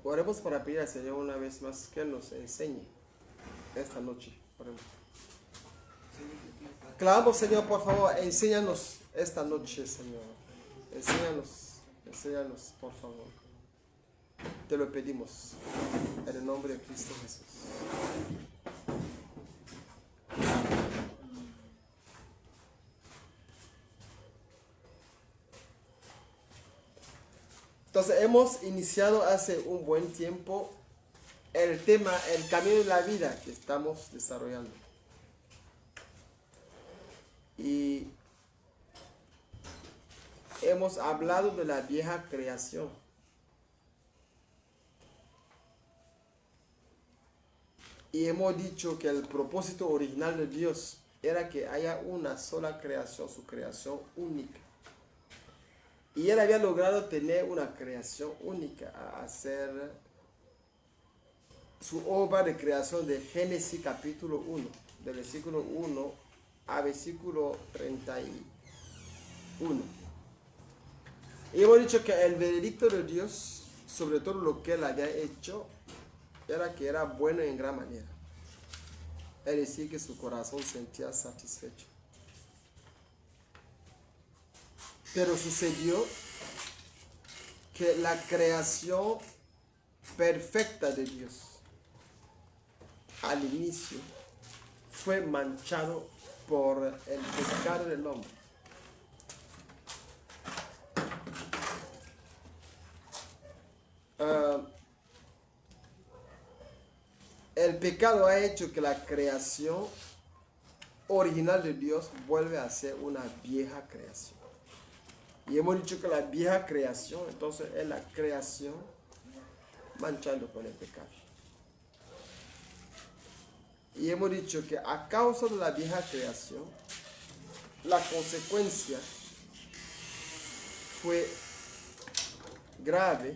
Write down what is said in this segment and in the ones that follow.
Oremos para pedir al Señor una vez más que nos enseñe esta noche. Oremos. Clamamos, Señor, por favor, enséñanos esta noche, Señor. Enséñanos, por favor. Te lo pedimos en el nombre de Cristo Jesús. Entonces hemos iniciado hace un buen tiempo el tema, el camino de la vida que estamos desarrollando. Y hemos hablado de la vieja creación. Y hemos dicho que el propósito original de Dios era que haya una sola creación, su creación única. Y él había logrado tener una creación única, a hacer su obra de creación de Génesis capítulo 1, del versículo 1 a versículo 31. Y hemos dicho que el veredicto de Dios sobre todo lo que él había hecho era que era bueno en gran manera. Es decir, que su corazón sentía satisfecho. Pero sucedió que la creación perfecta de Dios al inicio fue manchado por el pecado del hombre. El pecado ha hecho que la creación original de Dios vuelve a ser una vieja creación. Y hemos dicho que la vieja creación, entonces, es la creación manchando con el pecado. Y hemos dicho que a causa de la vieja creación, la consecuencia fue grave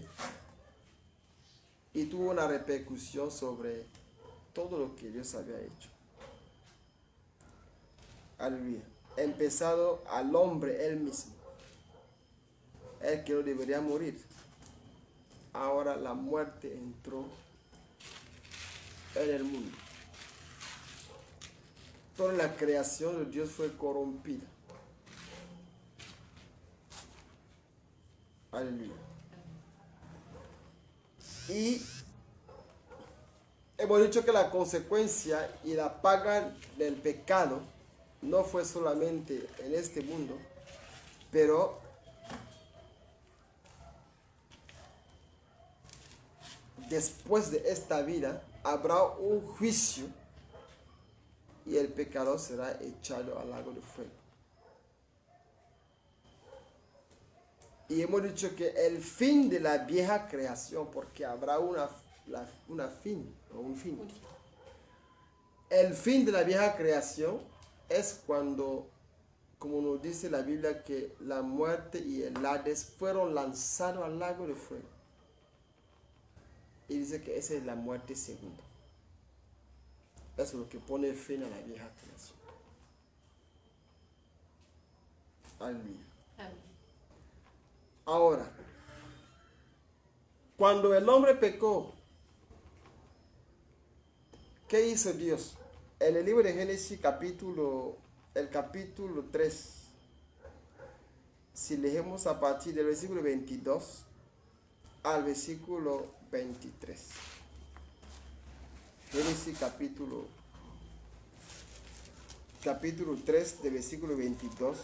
y tuvo una repercusión sobre todo lo que Dios había hecho. Aleluya. Empezado al hombre él mismo. El que no debería morir. Ahora la muerte entró en el mundo. Toda la creación de Dios fue corrompida. Aleluya. Y hemos dicho que la consecuencia y la paga del pecado no fue solamente en este mundo, pero después de esta vida habrá un juicio y el pecador será echado al lago de fuego. Y hemos dicho que el fin de la vieja creación, porque habrá un fin. El fin de la vieja creación es cuando, como nos dice la Biblia, que la muerte y el Hades fueron lanzados al lago de fuego. Y dice que esa es la muerte segunda. Eso es lo que pone fin a la vieja creación. Aleluya. Ahora, cuando el hombre pecó, ¿qué hizo Dios? En el libro de Génesis capítulo 3, si leemos a partir del versículo 22 al versículo 23. Génesis capítulo 3 del versículo 22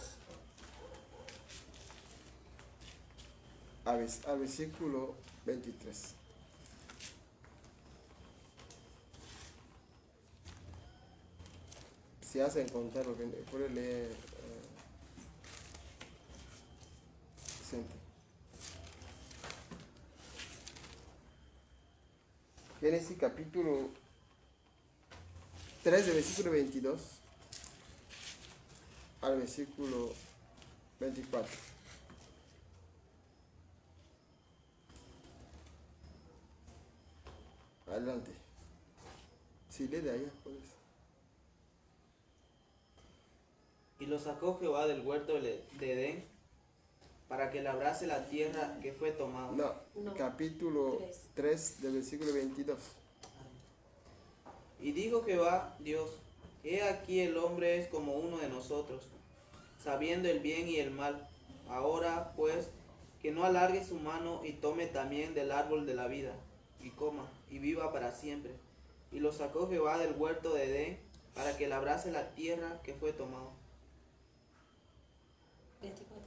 al versículo 23. Si hacen contar, puede leer Vicente. Génesis capítulo 3 del versículo 22 al versículo 24. Adelante. Si lee de allá, pues. Y lo sacó Jehová del huerto de Edén, para que labrase la tierra que fue tomada. No, capítulo 3 del versículo 22. Y dijo Jehová Dios, he aquí el hombre es como uno de nosotros, sabiendo el bien y el mal. Ahora pues, que no alargue su mano y tome también del árbol de la vida, y coma, y viva para siempre. Y lo sacó Jehová del huerto de Edén, para que labrase la tierra que fue tomada. 24.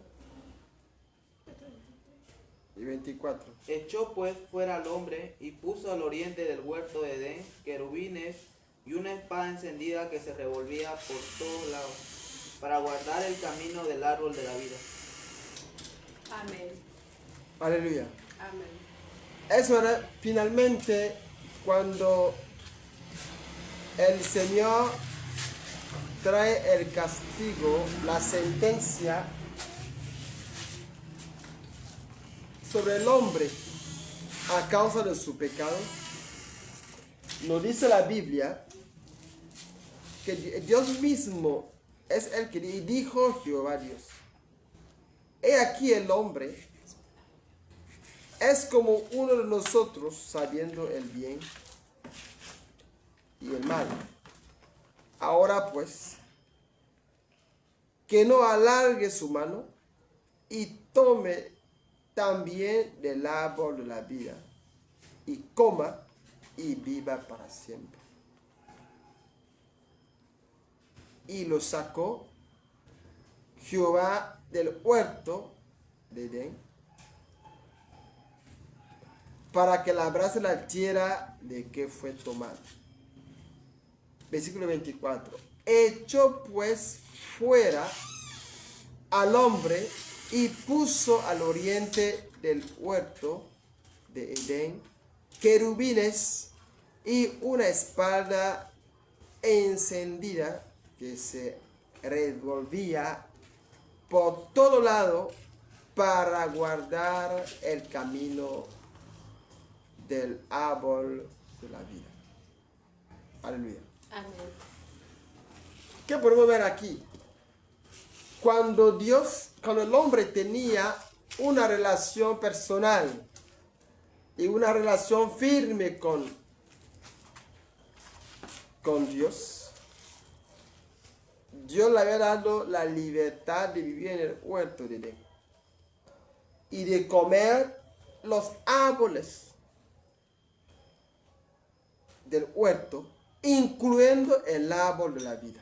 Y 24. Echó pues fuera al hombre, y puso al oriente del huerto de Edén querubines y una espada encendida que se revolvía por todos lados, para guardar el camino del árbol de la vida. Amén. Aleluya. Amén. Eso era finalmente cuando el Señor trae el castigo, la sentencia sobre el hombre a causa de su pecado. Nos dice la Biblia que Dios mismo es el que dijo Jehová Dios. He aquí el hombre es como uno de nosotros, sabiendo el bien y el mal. Ahora pues, que no alargue su mano y tome también del árbol de la vida, y coma y viva para siempre. Y lo sacó Jehová del huerto de Edén, para que labrase la tierra de que fue tomada. Versículo 24. Echó pues fuera al hombre y puso al oriente del huerto de Edén querubines y una espada encendida que se revolvía por todo lado para guardar el camino del árbol de la vida. Aleluya. Amén. ¿Qué podemos ver aquí? Cuando el hombre tenía una relación personal y una relación firme con Dios, Dios le había dado la libertad de vivir en el huerto de Edén y de comer los árboles del huerto, incluyendo el árbol de la vida.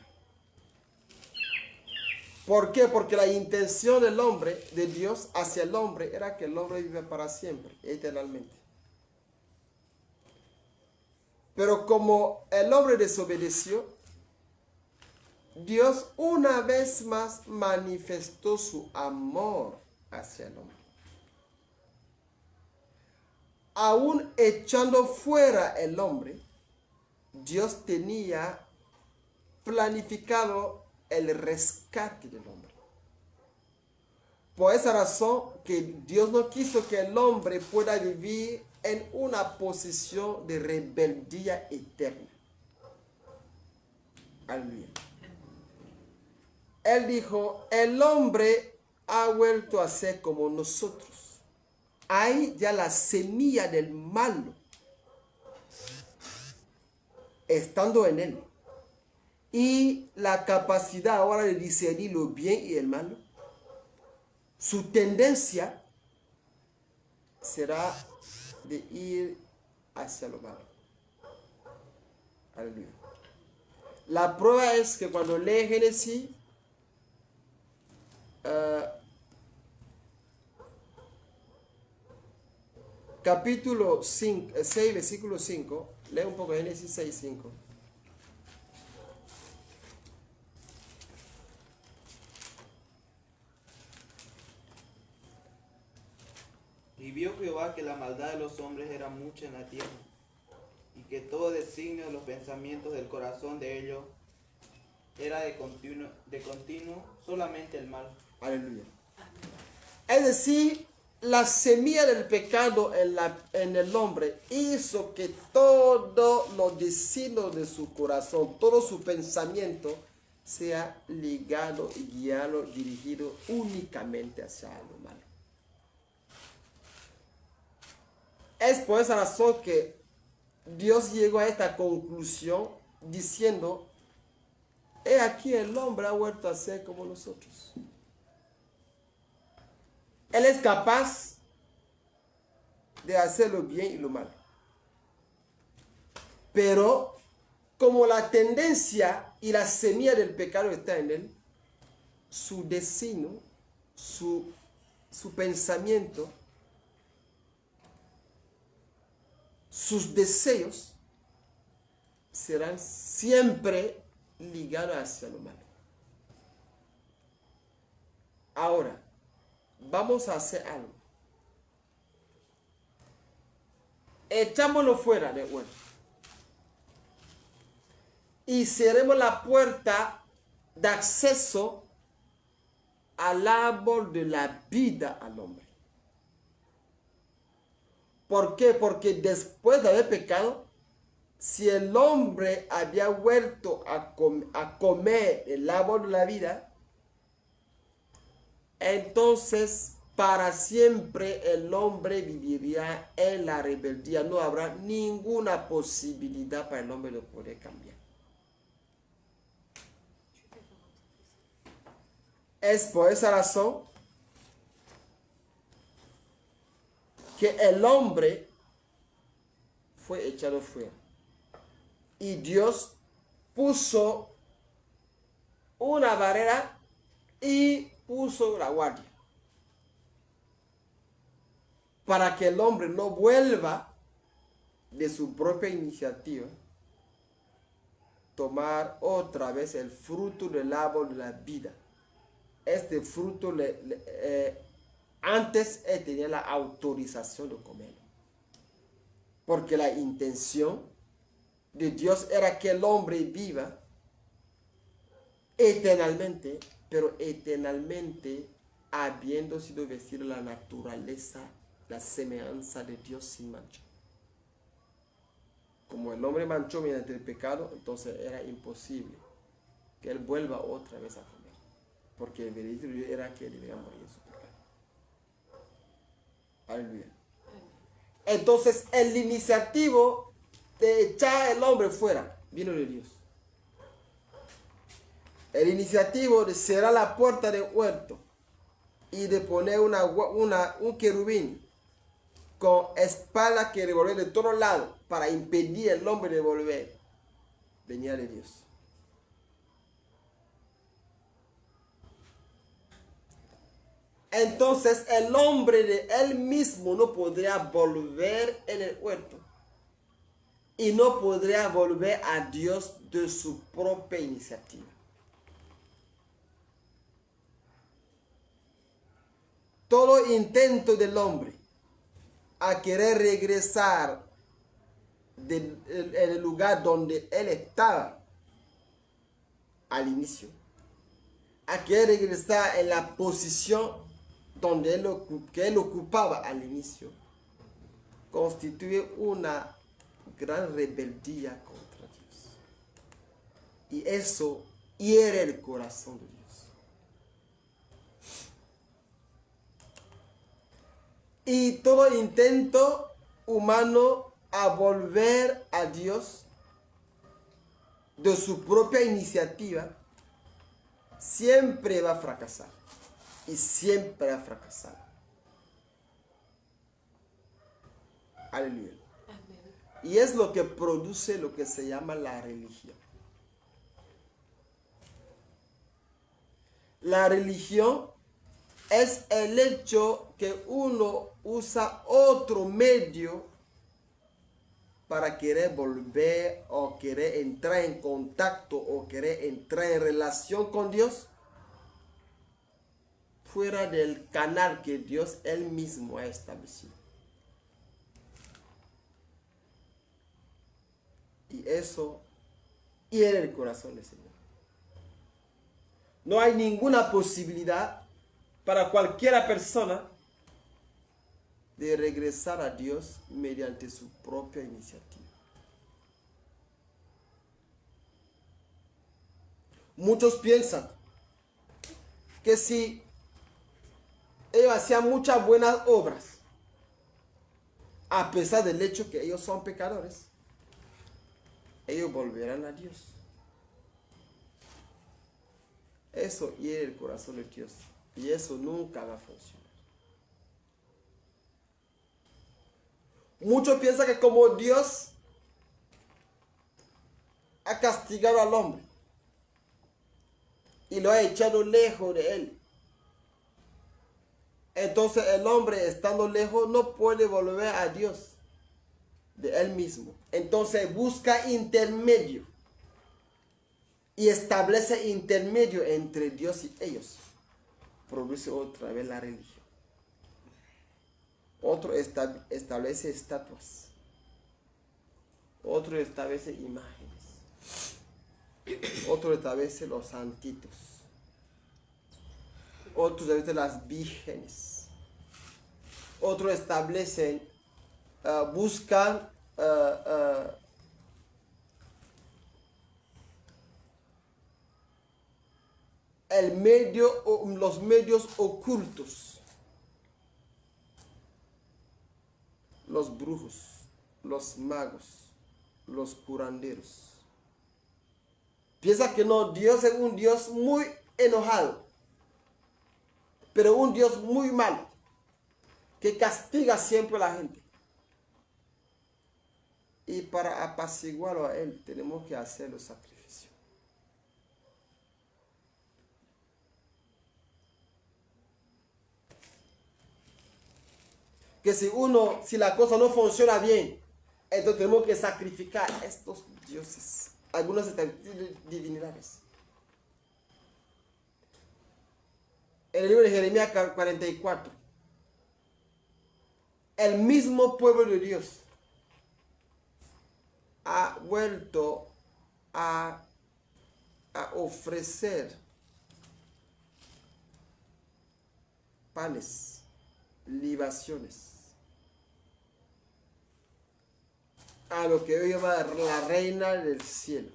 ¿Por qué? Porque la intención del hombre, de Dios hacia el hombre, era que el hombre viva para siempre, eternamente. Pero como el hombre desobedeció, Dios una vez más manifestó su amor hacia el hombre. Aún echando fuera el hombre, Dios tenía planificado el rescate del hombre. Por esa razón que Dios no quiso que el hombre pueda vivir en una posición de rebeldía eterna. Aleluya. Él dijo, el hombre ha vuelto a ser como nosotros. Hay ya la semilla del malo estando en él. Y la capacidad ahora de discernir lo bien y el malo, su tendencia será de ir hacia lo malo. Aleluya. La prueba es que cuando lee Génesis, capítulo 6, versículo 5, lee un poco Génesis 6, 5. Y vio Jehová que la maldad de los hombres era mucha en la tierra, y que todo designio de los pensamientos del corazón de ellos era de continuo solamente el mal. Aleluya. Es decir, la semilla del pecado en el hombre hizo que todos los designios de su corazón, todo su pensamiento sea ligado y guiado, dirigido únicamente hacia lo malo. Es por esa razón que Dios llegó a esta conclusión diciendo, he aquí el hombre ha vuelto a ser como nosotros. Él es capaz de hacer lo bien y lo mal. Pero como la tendencia y la semilla del pecado está en él, su destino, su pensamiento, sus deseos serán siempre ligados hacia lo malo. Ahora, vamos a hacer algo. Echámoslo fuera de huerto. Y cerremos la puerta de acceso al árbol de la vida al hombre. ¿Por qué? Porque después de haber pecado, si el hombre había vuelto a comer el árbol de la vida, entonces para siempre el hombre viviría en la rebeldía. No habrá ninguna posibilidad para el hombre de poder cambiar. Es por esa razón que el hombre fue echado fuera. Y Dios puso una barrera y puso la guardia. Para que el hombre no vuelva de su propia iniciativa tomar otra vez el fruto del árbol de la vida. Este fruto antes él tenía la autorización de comerlo. Porque la intención de Dios era que el hombre viva eternamente, pero eternamente habiendo sido vestido la naturaleza, la semejanza de Dios sin mancha. Como el hombre manchó mediante el pecado, entonces era imposible que él vuelva otra vez a comer. Porque el veredicto de Dios era que debía morir en su pecado. Aleluya. Entonces el iniciativo de echar al hombre fuera vino de Dios. El iniciativo de cerrar la puerta del huerto y de poner un querubín con espalda que revolver de todos lados para impedir al hombre de volver, venía de Dios. Entonces el hombre de él mismo no podría volver en el huerto y no podría volver a Dios de su propia iniciativa. Todo intento del hombre a querer regresar en el lugar donde él estaba al inicio, a querer regresar en la posición donde él ocupaba al inicio, constituye una gran rebeldía contra Dios. Y eso hiere el corazón de Dios. Y todo intento humano a volver a Dios de su propia iniciativa siempre va a fracasar. Y siempre ha fracasado. Aleluya. Amén. Y es lo que produce lo que se llama la religión. La religión es el hecho que uno usa otro medio para querer volver o querer entrar en contacto o querer entrar en relación con Dios fuera del canal que Dios él mismo ha establecido. Y eso hiere el corazón del Señor. No hay ninguna posibilidad para cualquiera persona de regresar a Dios mediante su propia iniciativa. Muchos piensan que si ellos hacían muchas buenas obras, a pesar del hecho que ellos son pecadores, ellos volverán a Dios. Eso hiere el corazón de Dios y eso nunca va a funcionar. Muchos piensan que como Dios ha castigado al hombre y lo ha echado lejos de él, entonces el hombre estando lejos no puede volver a Dios de él mismo. Entonces busca intermedio y establece intermedio entre Dios y ellos. Produce otra vez la religión. Otro establece estatuas. Otro establece imágenes. Otro establece los santitos. Otro establece las vírgenes. Otro establecen, buscan los medios ocultos. Los brujos, los magos, los curanderos. Piensa que no, Dios es un Dios muy enojado, pero un Dios muy malo, que castiga siempre a la gente. Y para apaciguarlo a Él, tenemos que hacer los sacrificios. Que si la cosa no funciona bien, entonces tenemos que sacrificar a estos dioses, algunas divinidades. En el libro de Jeremías 44, el mismo pueblo de Dios ha vuelto a ofrecer panes, libaciones, a lo que hoy llama la reina del cielo.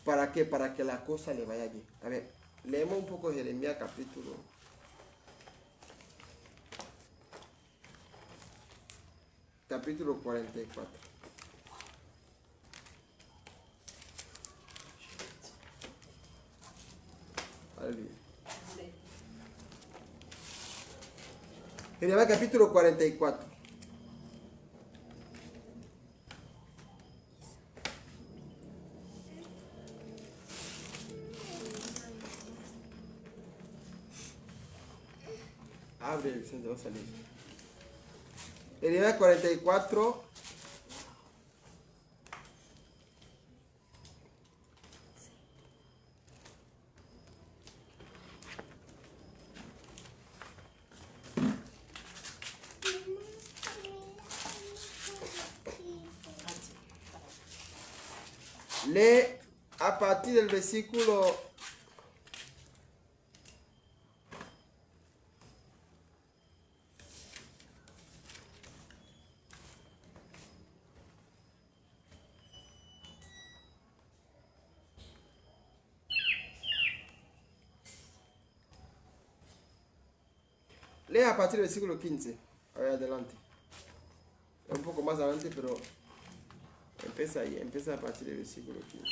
¿Para qué? Para que la cosa le vaya bien. A ver, leemos un poco de Jeremías capítulo 44. Aleluya. Jeremías capítulo 44. Abre, Vicente, va a salir. Jeremías 44. Lee a partir del versículo 15. A ver, adelante. Un poco más adelante, pero empieza ahí, empieza a partir del versículo 15.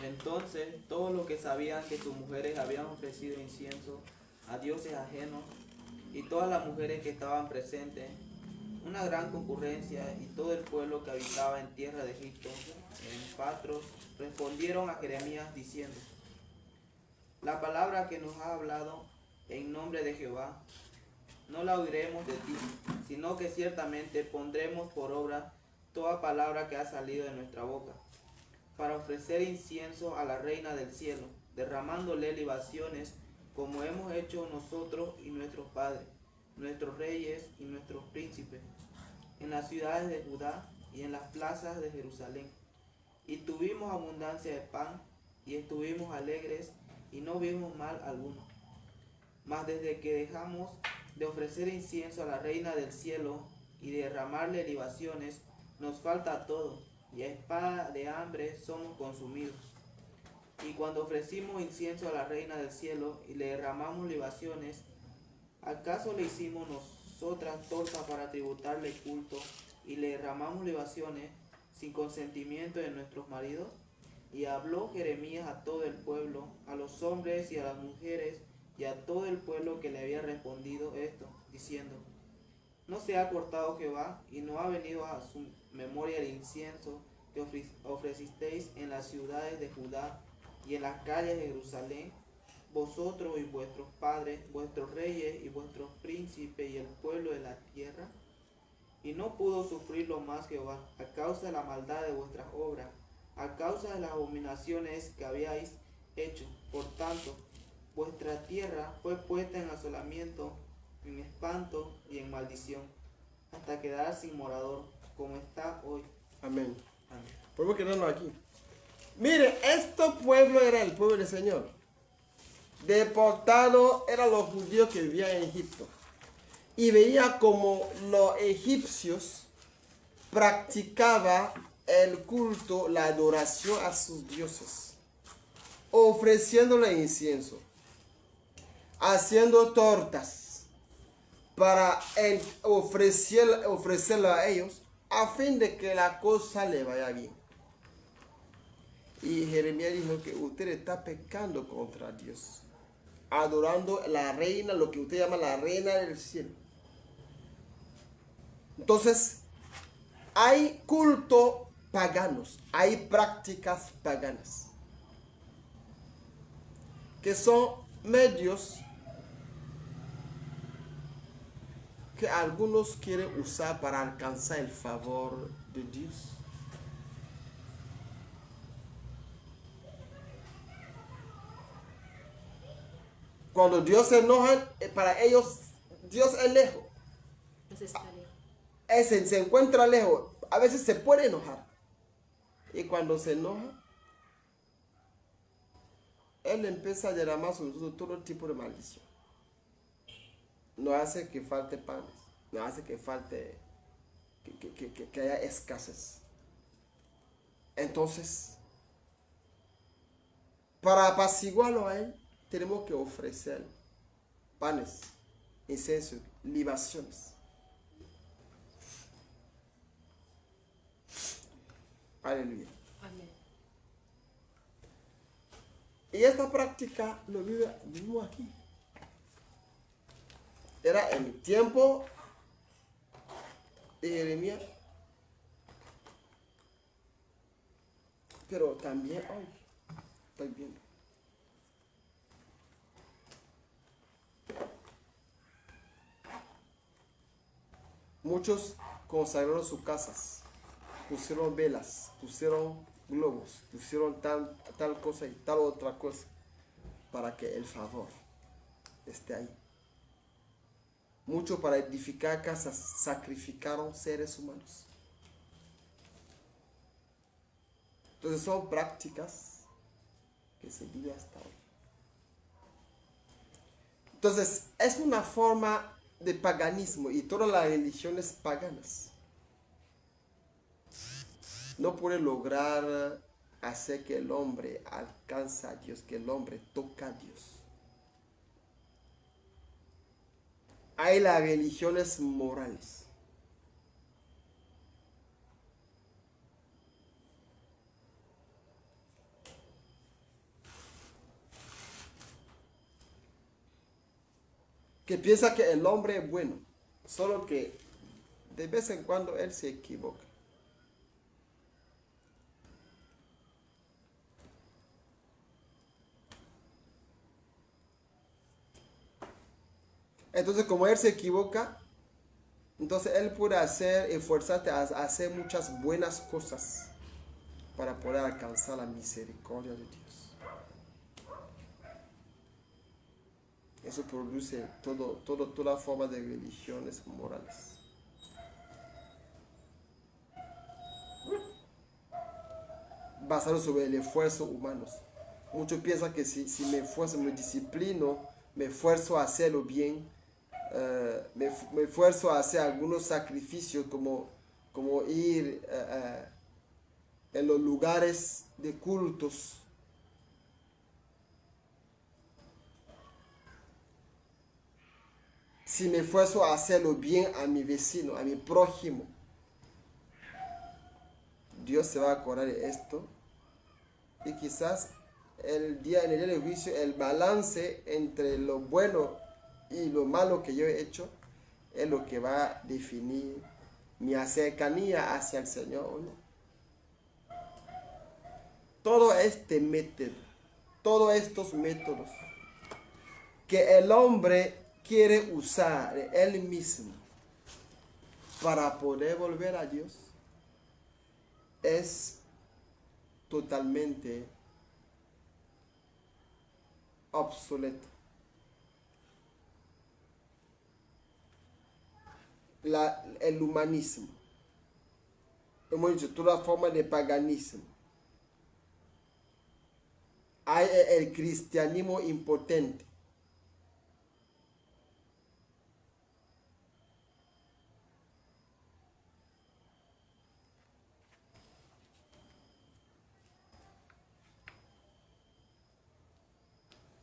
Entonces todos los que sabían que sus mujeres habían ofrecido incienso a dioses ajenos, y todas las mujeres que estaban presentes, una gran concurrencia, y todo el pueblo que habitaba en tierra de Egipto, en Patros, respondieron a Jeremías diciendo: la palabra que nos ha hablado en nombre de Jehová, no la oiremos de ti, sino que ciertamente pondremos por obra toda palabra que ha salido de nuestra boca, para ofrecer incienso a la reina del cielo, derramándole libaciones, como hemos hecho nosotros y nuestros padres, nuestros reyes y nuestros príncipes, en las ciudades de Judá y en las plazas de Jerusalén. Y tuvimos abundancia de pan, y estuvimos alegres, y no vimos mal alguno. Mas desde que dejamos de ofrecer incienso a la reina del cielo y de derramarle libaciones, nos falta todo, y a espada de hambre somos consumidos. Y cuando ofrecimos incienso a la reina del cielo y le derramamos libaciones, ¿Acaso le hicimos nosotras tortas para tributarle culto y le derramamos libaciones sin consentimiento de nuestros maridos? Y habló Jeremías a todo el pueblo, a los hombres y a las mujeres, y a todo el pueblo que le había respondido esto, diciendo: ¿No se ha cortado Jehová, y no ha venido a su memoria el incienso que ofrecisteis en las ciudades de Judá y en las calles de Jerusalén, vosotros y vuestros padres, vuestros reyes y vuestros príncipes y el pueblo de la tierra? Y no pudo sufrirlo más Jehová, a causa de la maldad de vuestras obras, a causa de las abominaciones que habíais hecho. Por tanto, vuestra tierra fue puesta en asolamiento, en espanto y en maldición, hasta quedar sin morador, como está hoy. Amén. Amén. Podemos quedarnos aquí. Mire, este pueblo era el pueblo del Señor. Deportado eran los judíos que vivían en Egipto. Y veía como los egipcios practicaban el culto, la adoración a sus dioses, ofreciéndole incienso, haciendo tortas para ofrecerlo a ellos a fin de que la cosa le vaya bien. Y Jeremías dijo que usted está pecando contra Dios, adorando a la reina, lo que usted llama la reina del cielo. Entonces, hay culto paganos, hay prácticas paganas, que son medios que algunos quieren usar para alcanzar el favor de Dios. Cuando Dios se enoja, para ellos Dios es lejos. Ese está lejos. Ese se encuentra lejos. A veces se puede enojar. Y cuando se enoja, Él empieza a derramar sobre nosotros todo tipo de maldición. No hace que falte panes. No hace que falte, que haya escasez. Entonces, para apaciguarlo a Él, tenemos que ofrecer panes, incienso, libaciones. Aleluya. Amén. Y esta práctica lo vivimos aquí. Era en el tiempo de Jeremías, pero también hoy estoy viendo. Muchos consagraron sus casas, pusieron velas, pusieron globos, pusieron tal cosa y tal otra cosa para que el favor esté ahí. Muchos para edificar casas sacrificaron seres humanos. Entonces son prácticas que se viven hasta hoy. Entonces es una forma de paganismo y todas las religiones paganas no puede lograr hacer que el hombre alcance a Dios, que el hombre toque a Dios. Hay las religiones morales. Que piensa que el hombre es bueno, solo que de vez en cuando él se equivoca. Entonces, como él se equivoca, entonces él puede esforzarse a hacer muchas buenas cosas para poder alcanzar la misericordia de Dios. Eso produce toda forma de religiones morales. Basado sobre el esfuerzo humano. Muchos piensan que si me esfuerzo, me disciplino, me esfuerzo a hacerlo bien, me esfuerzo a hacer algunos sacrificios como ir en los lugares de cultos. si me esfuerzo a hacerlo bien a mi vecino, a mi prójimo, Dios se va a acordar de esto. Y quizás en el día del juicio, el balance entre lo bueno y lo malo que yo he hecho es lo que va a definir mi cercanía hacia el Señor o no. Todo este método, todos estos métodos que el hombre quiere usar él mismo para poder volver a Dios es totalmente obsoleto. El humanismo, hemos dicho, toda forma de paganismo. Hay el cristianismo impotente.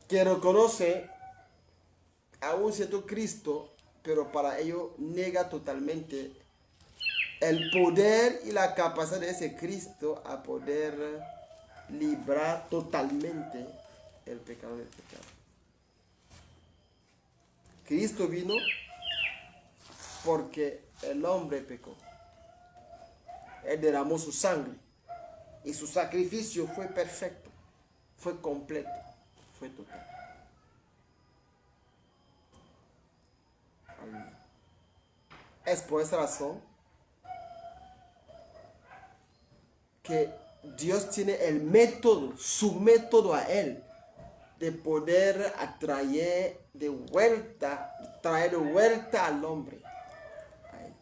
Que reconoce a un cierto Cristo, pero para ello niega totalmente el poder y la capacidad de ese Cristo a poder librar totalmente el pecado del pecado. Cristo vino porque el hombre pecó. Él derramó su sangre y su sacrificio fue perfecto, fue completo, fue total. Es por esa razón que Dios tiene el método, su método a él, de poder traer de vuelta al hombre a él.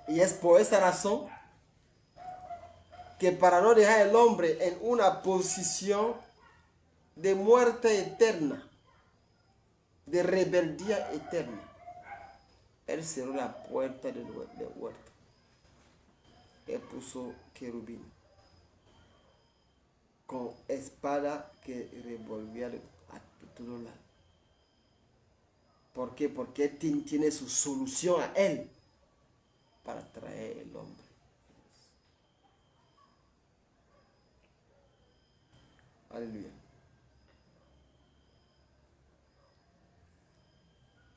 Y es por esa razón que para no dejar al hombre en una posición de muerte eterna, de rebeldía eterna, él cerró la puerta del huerto. Él puso querubín con espada que revolvía a todo lado. ¿Por qué? Porque él tiene su solución a él para traer el hombre. Aleluya.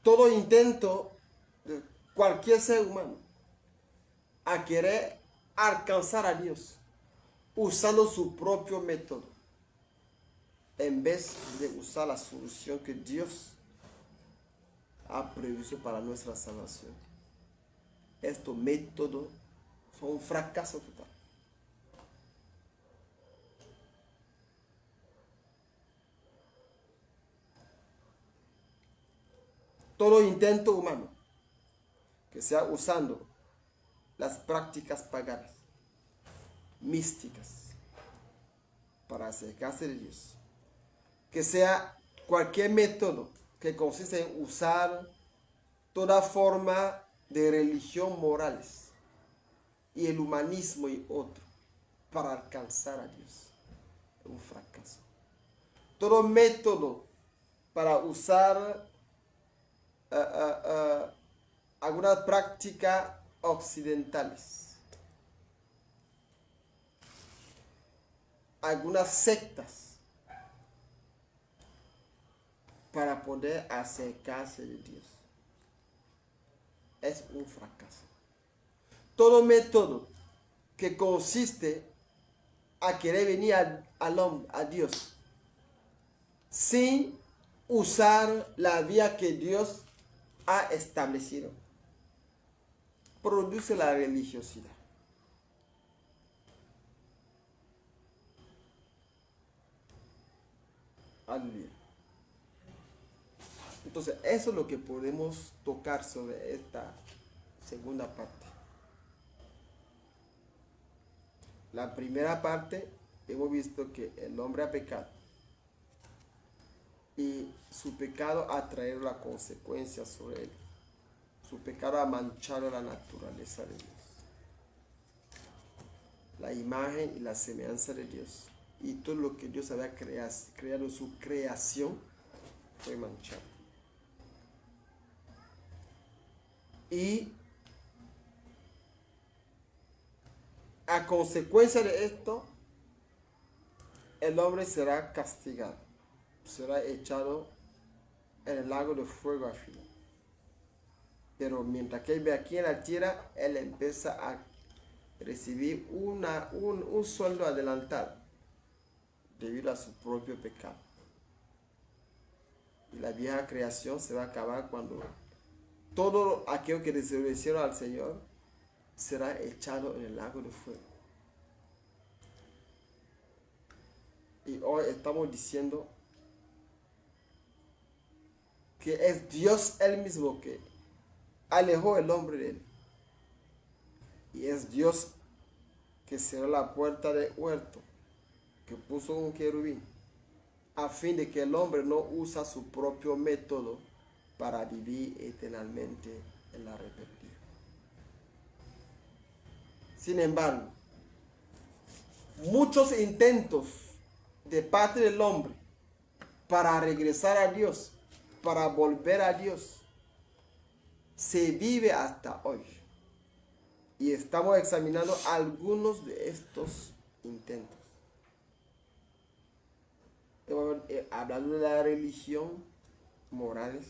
Todo intento de cualquier ser humano a querer alcanzar a Dios usando su propio método en vez de usar la solución que Dios ha previsto para nuestra salvación. Estos métodos son un fracaso total. Todo intento humano que sea usando las prácticas paganas, místicas, para acercarse de Dios, que sea cualquier método que consiste en usar toda forma de religión morales y el humanismo y otro para alcanzar a Dios, es un fracaso. Todo método para usar algunas prácticas occidentales, algunas sectas para poder acercarse de Dios, es un fracaso. Todo método que consiste a querer venir a Dios sin usar la vía que Dios ha establecido produce la religiosidad. Aleluya. Entonces, eso es lo que podemos tocar sobre esta segunda parte. La primera parte, hemos visto que el hombre ha pecado y su pecado ha traído la consecuencia sobre él. Su pecado ha manchado la naturaleza de Dios, la imagen y la semejanza de Dios. Y todo lo que Dios había creado, su creación, fue manchado. Y a consecuencia de esto, el hombre será castigado, será echado en el lago de fuego al final. Pero mientras que él ve aquí en la tierra, él empieza a recibir un sueldo adelantado debido a su propio pecado. Y la vieja creación se va a acabar cuando todo aquello que desobedecieron al Señor será echado en el lago de fuego. Y hoy estamos diciendo que es Dios él mismo que alejó el hombre de él. Y es Dios que cerró la puerta del huerto, que puso un querubín, a fin de que el hombre no usa su propio método para vivir eternamente en la rebeldía. Sin embargo, muchos intentos de parte del hombre para regresar a Dios, para volver a Dios, se vive hasta hoy. Y estamos examinando algunos de estos intentos. Hablando de la religión, morales.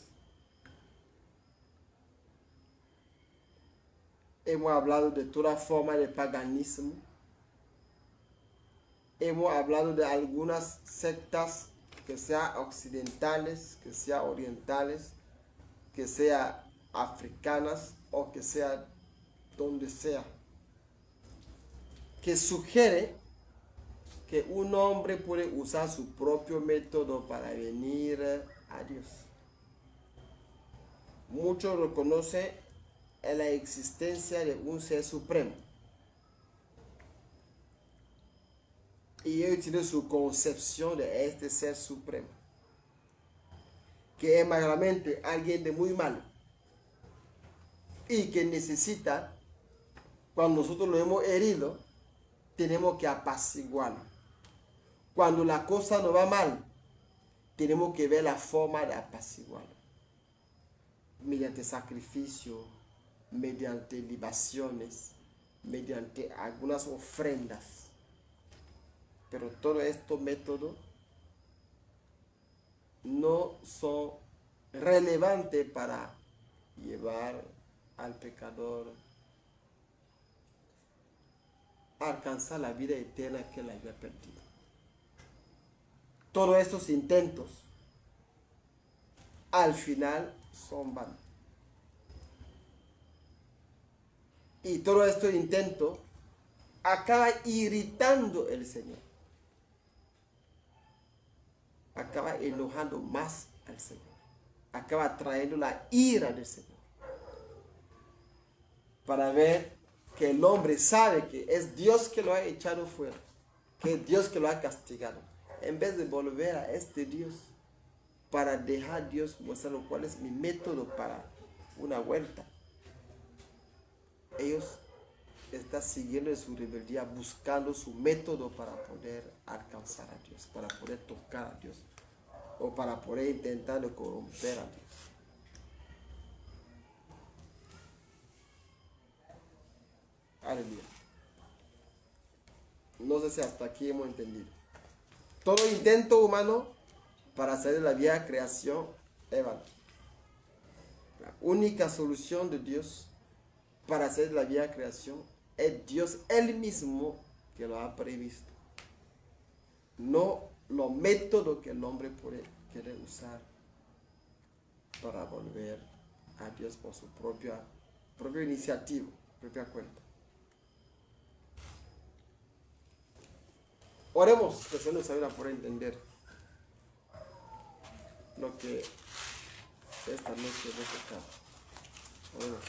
Hemos hablado de toda forma de paganismo. Hemos hablado de algunas sectas, que sean occidentales, que sean orientales, que sean africanas o que sean donde sea, que sugiere que un hombre puede usar su propio método para venir a Dios. Muchos reconocen en la existencia de un ser supremo. Y ellos tienen su concepción de este ser supremo, que es malamente alguien de muy malo y que necesita, cuando nosotros lo hemos herido, tenemos que apaciguarlo. Cuando la cosa no va mal, tenemos que ver la forma de apaciguarlo. Mediante sacrificio, mediante libaciones, mediante algunas ofrendas. Pero todos estos métodos no son relevantes para llevar al pecador a alcanzar la vida eterna que él había perdido. Todos estos intentos al final son vanos. Y todo estos intentos acaba irritando al Señor. Acaba enojando más al Señor. Acaba trayendo la ira del Señor. Para ver que el hombre sabe que es Dios que lo ha echado fuera, que es Dios que lo ha castigado. En vez de volver a este Dios, para dejar a Dios mostrar cuál es mi método para una vuelta, ellos están siguiendo su rebeldía, buscando su método para poder alcanzar a Dios, para poder tocar a Dios, o para poder intentar corromper a Dios. Aleluya. No sé si hasta aquí hemos entendido. Todo intento humano para salir de la vieja creación es vano. La única solución de Dios para salir de la vieja creación es Dios él mismo que lo ha previsto. No los métodos que el hombre puede querer usar para volver a Dios por su propia iniciativa, propia cuenta. Oremos, que se nos ayuda por entender lo que esta noche hemos tocado. Oremos.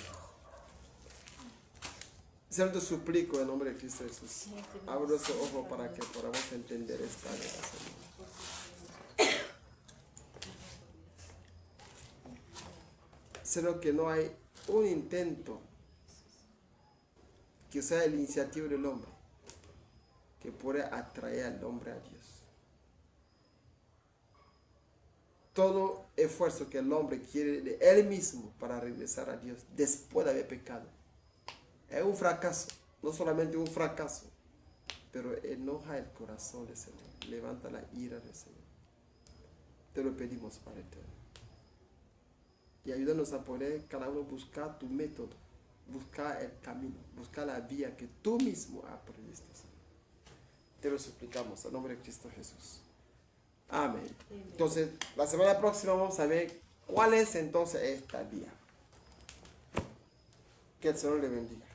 Señor, te suplico en nombre de Cristo Jesús, abre nuestros ojos para que podamos entender esta verdad, Señor. Señor, que no hay un intento que sea la iniciativa del hombre que puede atraer al hombre a Dios. todo esfuerzo que el hombre quiere de él mismo para regresar a Dios después de haber pecado es un fracaso. No solamente un fracaso, pero enoja el corazón del Señor, levanta la ira del Señor. Te lo pedimos, Padre eterno. Y ayúdanos a poder cada uno buscar tu método, buscar el camino, buscar la vía que tú mismo has previsto, Señor. Te lo suplicamos en nombre de Cristo Jesús. Amén. Entonces, la semana próxima vamos a ver cuál es entonces esta vía. Que el Señor le bendiga.